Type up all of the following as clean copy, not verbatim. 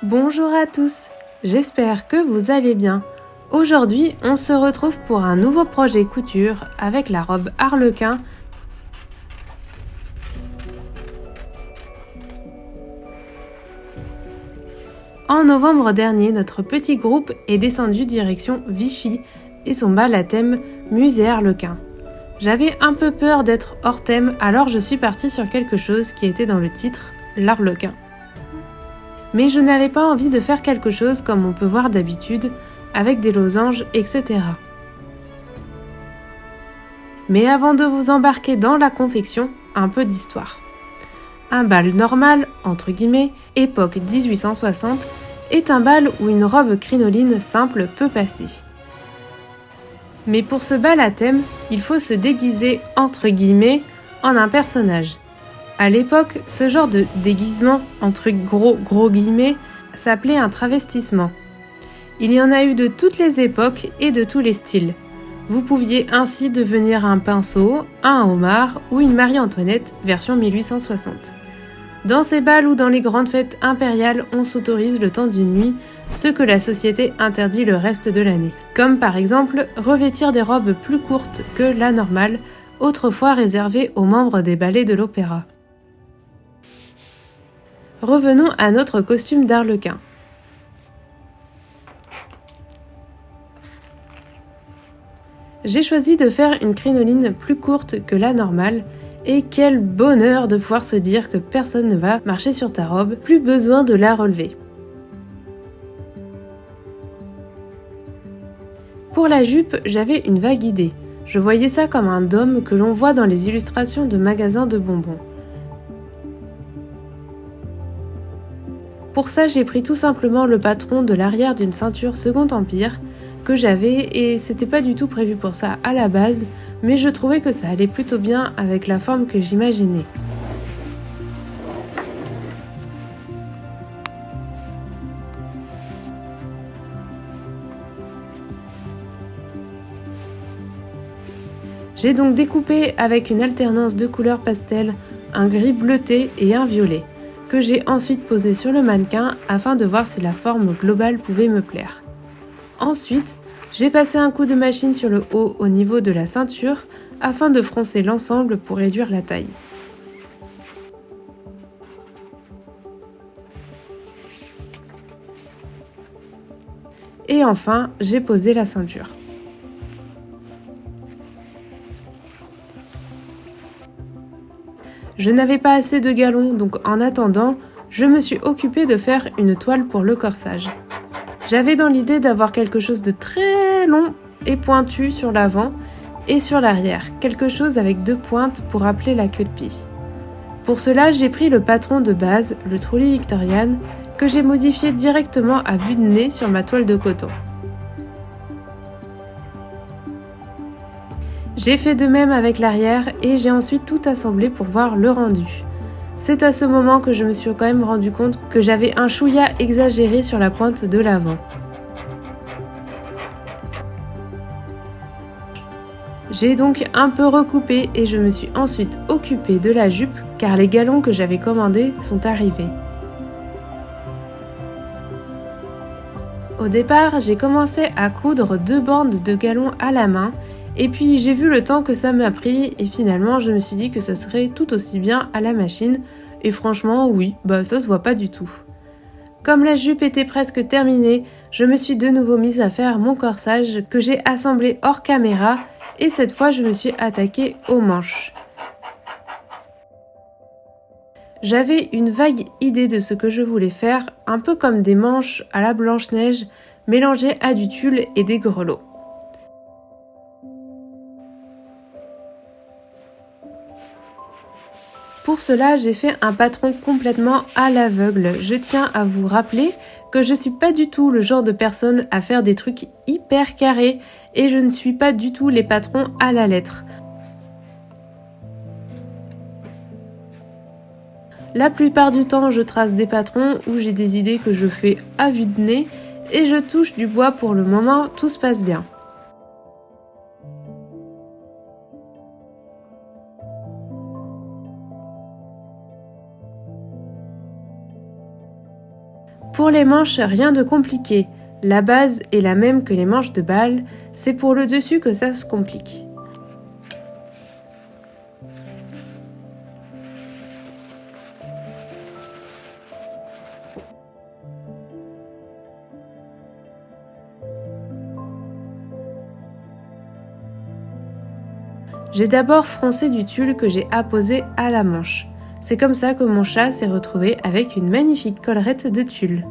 Bonjour à tous, j'espère que vous allez bien. Aujourd'hui, on se retrouve pour un nouveau projet couture avec la robe Arlequin. En novembre dernier, notre petit groupe est descendu direction Vichy et son bal à thème Musée Arlequin. J'avais un peu peur d'être hors thème, alors je suis partie sur quelque chose qui était dans le titre, l'Arlequin. Mais je n'avais pas envie de faire quelque chose comme on peut voir d'habitude, avec des losanges, etc. Mais avant de vous embarquer dans la confection, un peu d'histoire. Un bal normal, entre guillemets, époque 1860, est un bal où une robe crinoline simple peut passer. Mais pour ce bal à thème, il faut se déguiser, entre guillemets, en un personnage. À l'époque, ce genre de déguisement, entre gros guillemets, s'appelait un travestissement. Il y en a eu de toutes les époques et de tous les styles. Vous pouviez ainsi devenir un pinceau, un homard ou une Marie-Antoinette version 1860. Dans ces bals ou dans les grandes fêtes impériales, on s'autorise le temps d'une nuit, ce que la société interdit le reste de l'année. Comme par exemple revêtir des robes plus courtes que la normale, autrefois réservées aux membres des ballets de l'opéra. Revenons à notre costume d'Arlequin. J'ai choisi de faire une crinoline plus courte que la normale, et quel bonheur de pouvoir se dire que personne ne va marcher sur ta robe, plus besoin de la relever. Pour la jupe, j'avais une vague idée. Je voyais ça comme un dôme que l'on voit dans les illustrations de magasins de bonbons. Pour ça, j'ai pris tout simplement le patron de l'arrière d'une ceinture Second Empire que j'avais et c'était pas du tout prévu pour ça à la base, mais je trouvais que ça allait plutôt bien avec la forme que j'imaginais. J'ai donc découpé avec une alternance de couleurs pastel, un gris bleuté et un violet, que j'ai ensuite posé sur le mannequin afin de voir si la forme globale pouvait me plaire. Ensuite, j'ai passé un coup de machine sur le haut au niveau de la ceinture afin de froncer l'ensemble pour réduire la taille. Et enfin, j'ai posé la ceinture. Je n'avais pas assez de galons, donc en attendant, je me suis occupée de faire une toile pour le corsage. J'avais dans l'idée d'avoir quelque chose de très long et pointu sur l'avant et sur l'arrière, quelque chose avec 2 pointes pour rappeler la queue de pie. Pour cela, j'ai pris le patron de base, le Trulli Victorian, que j'ai modifié directement à vue de nez sur ma toile de coton. J'ai fait de même avec l'arrière et j'ai ensuite tout assemblé pour voir le rendu. C'est à ce moment que je me suis quand même rendu compte que j'avais un chouïa exagéré sur la pointe de l'avant. J'ai donc un peu recoupé et je me suis ensuite occupée de la jupe car les galons que j'avais commandés sont arrivés. Au départ, j'ai commencé à coudre 2 bandes de galons à la main et puis j'ai vu le temps que ça m'a pris et finalement je me suis dit que ce serait tout aussi bien à la machine et franchement oui, ça se voit pas du tout. Comme la jupe était presque terminée, je me suis de nouveau mise à faire mon corsage que j'ai assemblé hors caméra et cette fois je me suis attaquée aux manches. J'avais une vague idée de ce que je voulais faire, un peu comme des manches à la Blanche-Neige mélangées à du tulle et des grelots. Pour cela, j'ai fait un patron complètement à l'aveugle. Je tiens à vous rappeler que je suis pas du tout le genre de personne à faire des trucs hyper carrés et je ne suis pas du tout les patrons à la lettre. La plupart du temps, je trace des patrons où j'ai des idées que je fais à vue de nez et je touche du bois pour le moment, tout se passe bien. Pour les manches, rien de compliqué. La base est la même que les manches de bal, c'est pour le dessus que ça se complique. J'ai d'abord froncé du tulle que j'ai apposé à la manche. C'est comme ça que mon chat s'est retrouvé avec une magnifique collerette de tulle.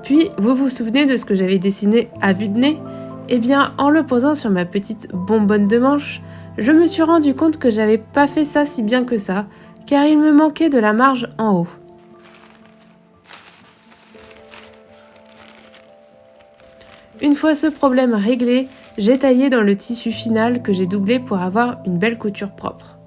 Puis, vous vous souvenez de ce que j'avais dessiné à vue de nez ? Eh bien, en le posant sur ma petite bonbonne de manche, je me suis rendu compte que j'avais pas fait ça si bien que ça, car il me manquait de la marge en haut. Une fois ce problème réglé, j'ai taillé dans le tissu final que j'ai doublé pour avoir une belle couture propre.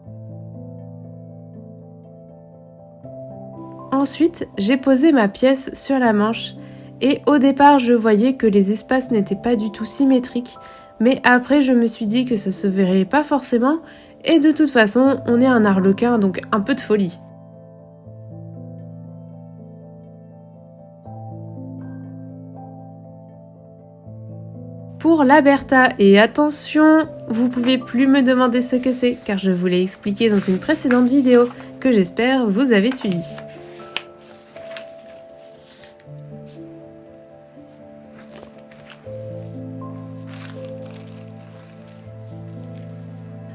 Ensuite, j'ai posé ma pièce sur la manche et au départ je voyais que les espaces n'étaient pas du tout symétriques, mais après je me suis dit que ça se verrait pas forcément et de toute façon on est un arlequin donc un peu de folie. Pour la Bertha, et attention, vous pouvez plus me demander ce que c'est car je vous l'ai expliqué dans une précédente vidéo que j'espère vous avez suivi.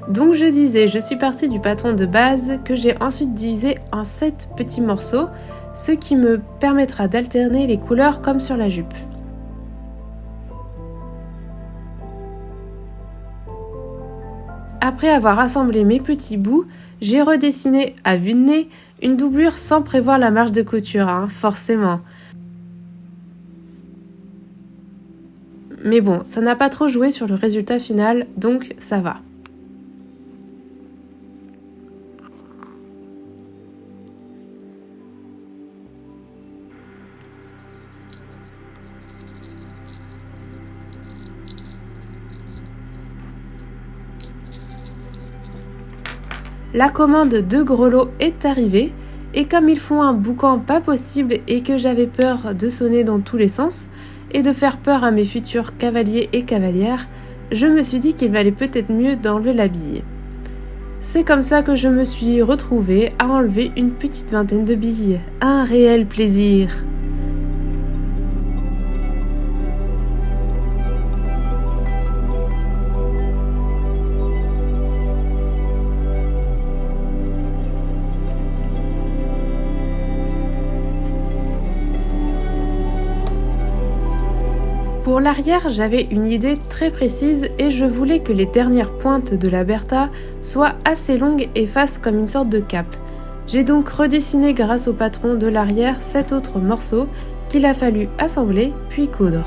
Donc je disais, je suis partie du patron de base que j'ai ensuite divisé en 7 petits morceaux, ce qui me permettra d'alterner les couleurs comme sur la jupe. Après avoir assemblé mes petits bouts, j'ai redessiné à vue de nez une doublure sans prévoir la marge de couture, forcément. Mais bon, ça n'a pas trop joué sur le résultat final, donc ça va. La commande de grelots est arrivée et comme ils font un boucan pas possible et que j'avais peur de sonner dans tous les sens et de faire peur à mes futurs cavaliers et cavalières, je me suis dit qu'il valait peut-être mieux d'enlever la bille. C'est comme ça que je me suis retrouvée à enlever une petite vingtaine de billes. Un réel plaisir! Pour l'arrière, j'avais une idée très précise et je voulais que les dernières pointes de la Bertha soient assez longues et fassent comme une sorte de cape. J'ai donc redessiné grâce au patron de l'arrière 7 autres morceaux qu'il a fallu assembler puis coudre.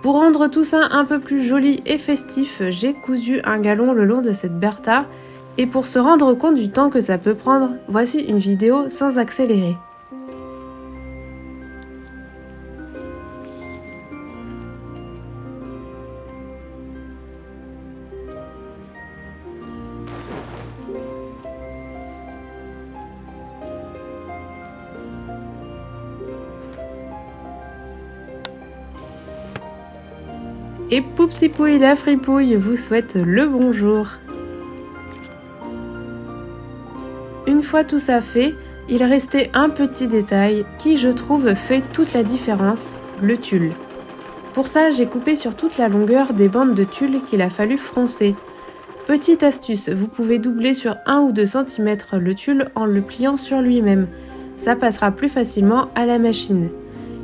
Pour rendre tout ça un peu plus joli et festif, j'ai cousu un galon le long de cette Bertha et pour se rendre compte du temps que ça peut prendre, voici une vidéo sans accélérer. Et Poupsipouille la fripouille vous souhaite le bonjour. Une fois tout ça fait, il restait un petit détail qui, je trouve, fait toute la différence, le tulle. Pour ça, j'ai coupé sur toute la longueur des bandes de tulle qu'il a fallu froncer. Petite astuce, vous pouvez doubler sur 1 ou 2 cm le tulle en le pliant sur lui-même. ça passera plus facilement à la machine.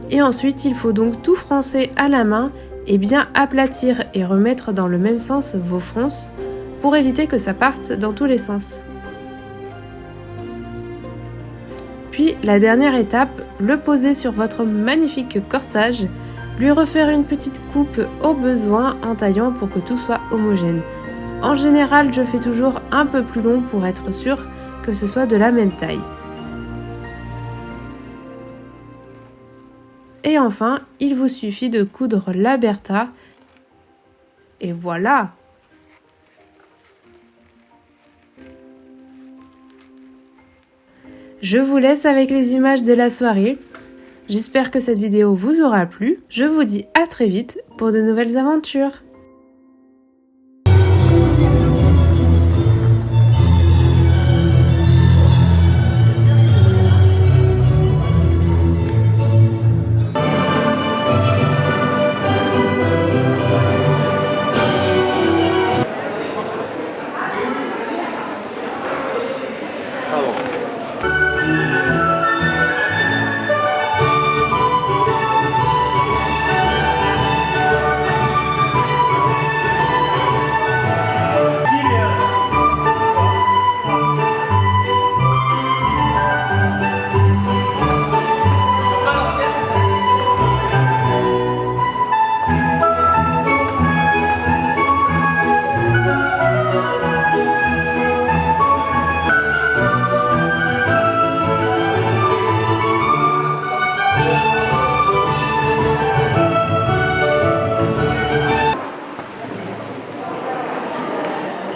Et ensuite, il faut donc tout froncer à la main et bien aplatir et remettre dans le même sens vos fronces pour éviter que ça parte dans tous les sens. Puis la dernière étape, le poser sur votre magnifique corsage, lui refaire une petite coupe au besoin en taillant pour que tout soit homogène. En général, je fais toujours un peu plus long pour être sûr que ce soit de la même taille. Et enfin, il vous suffit de coudre la bertha. Et voilà! Je vous laisse avec les images de la soirée. J'espère que cette vidéo vous aura plu. Je vous dis à très vite pour de nouvelles aventures.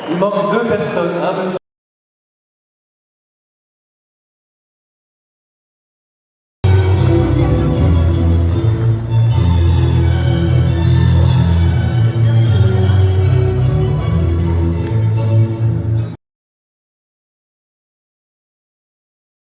Il manque 2 personnes, hein, monsieur?